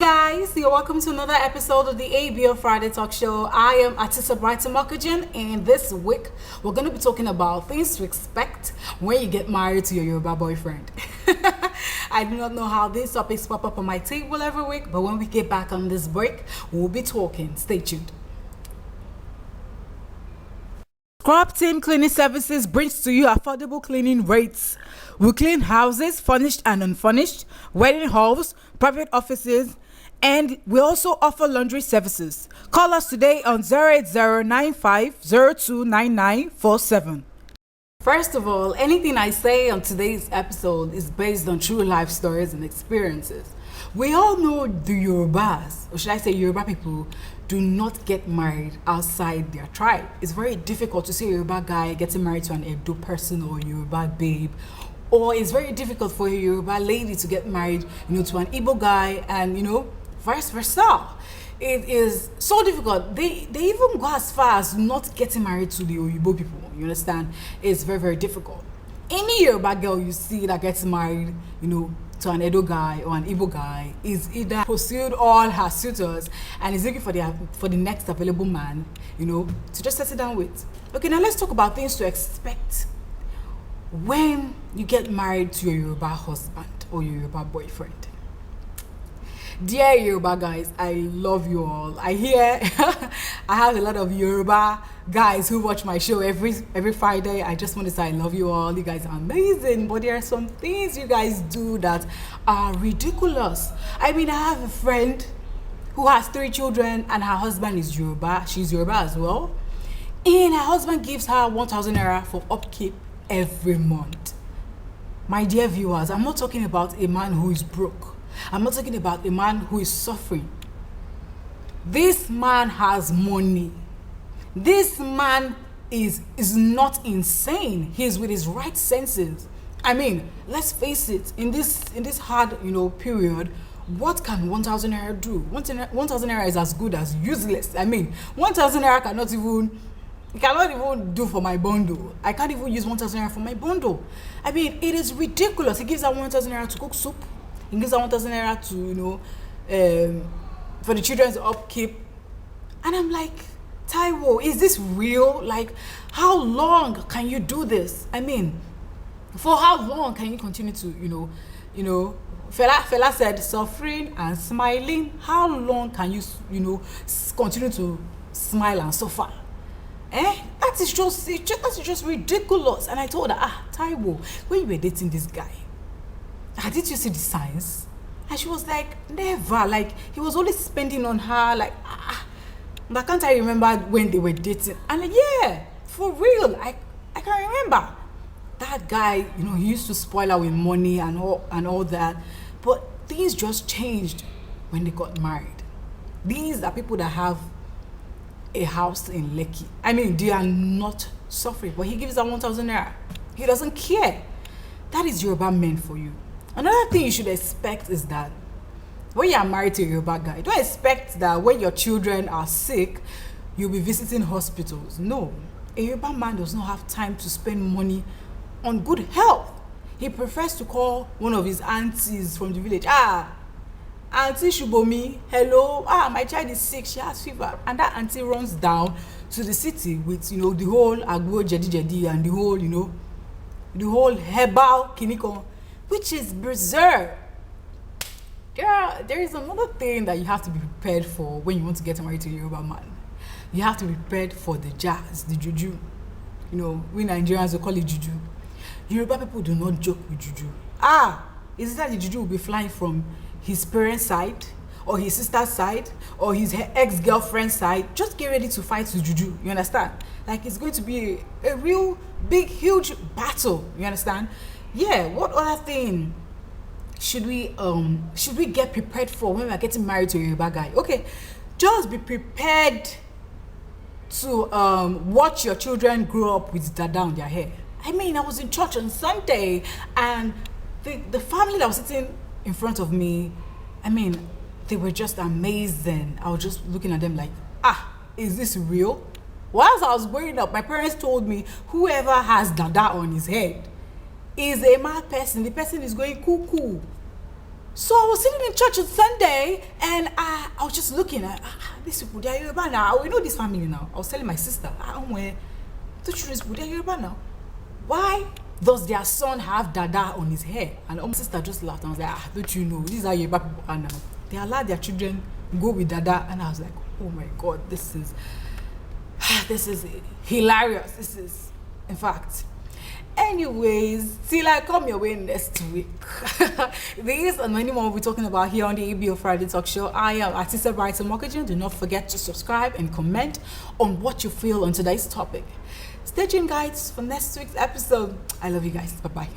Guys, you're welcome to another episode of the ABO Friday Talk Show. I am Atisa Brighton Mokajin, and this week we're going to be talking about things to expect when you get married to your Yoruba boyfriend. I do not know how these topics pop up on my table every week, but when we get back on this break, we'll be talking. Stay tuned. Scrub Team Cleaning Services brings to you affordable cleaning rates. We clean houses, furnished and unfurnished, wedding halls, private offices, and we also offer laundry services. Call us today on 08095029947. First of all, anything I say on today's episode is based on true life stories and experiences. We all know the Yorubas, or should I say Yoruba people, do not get married outside their tribe. It's very difficult to see a Yoruba guy getting married to an Edo person or a Yoruba babe, or it's very difficult for a Yoruba lady to get married, to an Igbo guy, and vice versa. It is so difficult. They even go as far as not getting married to the Oyibo people. You understand? It's very, very difficult. Any Yoruba girl you see that gets married, to an Edo guy or an Igbo guy is either pursued all her suitors and is looking for the next available man, to just settle down with. Okay, now let's talk about things to expect when you get married to your Yoruba husband or your Yoruba boyfriend. Dear Yoruba guys, I love you all. I hear I have a lot of Yoruba guys who watch my show every Friday. I just want to say I love you all. You guys are amazing, but there are some things you guys do that are ridiculous. I have a friend who has 3 children and her husband is Yoruba. She's Yoruba as well. And her husband gives her 1,000 naira for upkeep every month. My dear viewers, I'm not talking about a man who is broke. I'm not talking about a man who is suffering. This man has money. This man is not insane. He's with his right senses. Let's face it, in this hard, period, what can 1,000 naira do? 1,000 naira is as good as useless. 1,000 naira cannot even do for my bundle. I can't even use 1,000 naira for my bundle. It is ridiculous. He gives her 1,000 naira to cook soup. He gives her 1,000 naira to, for the children's upkeep. And I'm like, Taiwo, is this real? How long can you do this? For how long can you continue to, Fela said, suffering and smiling. How long can you, continue to smile and suffer? That is just ridiculous. And I told her, Taiwo, when you were dating this guy, did you see the signs? And she was like, never. He was always spending on her. But can't I remember when they were dating? And yeah, for real, I can remember. That guy, he used to spoil her with money and all that. But things just changed when they got married. These are people that have a house in Lekki. They are not suffering, but he gives her 1,000 naira. He doesn't care. That is Yoruba men for you. Another thing you should expect is that when you are married to a Yoruba guy, don't expect that when your children are sick, you'll be visiting hospitals. No, a Yoruba man does not have time to spend money on good health. He prefers to call one of his aunties from the village. Auntie Shubomi, hello. My child is sick, she has fever. And that auntie runs down to the city with, the whole agbo jedi and the whole herbal kiniko, which is berserk. There is another thing that you have to be prepared for when you want to get married to a Yoruba man. You have to be prepared for the jazz, the juju. We Nigerians will call it juju. Yoruba people do not joke with juju. Is it that the juju will be flying from his parents' side, or his sister's side, or his ex-girlfriend's side? Just get ready to fight with juju. You understand? It's going to be a real big, huge battle. You understand? Yeah. What other thing should we get prepared for when we are getting married to a Yoruba guy? Okay, just be prepared to watch your children grow up with dada on their hair. I was in church on Sunday, and the family that was sitting in front of me, they were just amazing. I was just looking at them like, is this real? Whilst I was growing up, my parents told me whoever has dada on his head is a mad person. The person is going cuckoo. So I was sitting in church on Sunday, and I was just looking at these people. They are Yoruba now. We know this family now. I was telling my sister, don't you know these people? They are Yoruba now. Why does their son have dada on his hair? And my sister just laughed. And I was like, don't you know? These are Yoruba people are now. They allow their children go with dada. And I was like, oh my God, this is hilarious. This is, in fact. Anyways, till I come your way next week. These and many more we'll be talking about here on the ABO Friday Talk Show. I am Artista Brighton Marketing. Do not forget to subscribe and comment on what you feel on today's topic. Stay tuned, guys, for next week's episode. I love you guys. Bye-bye.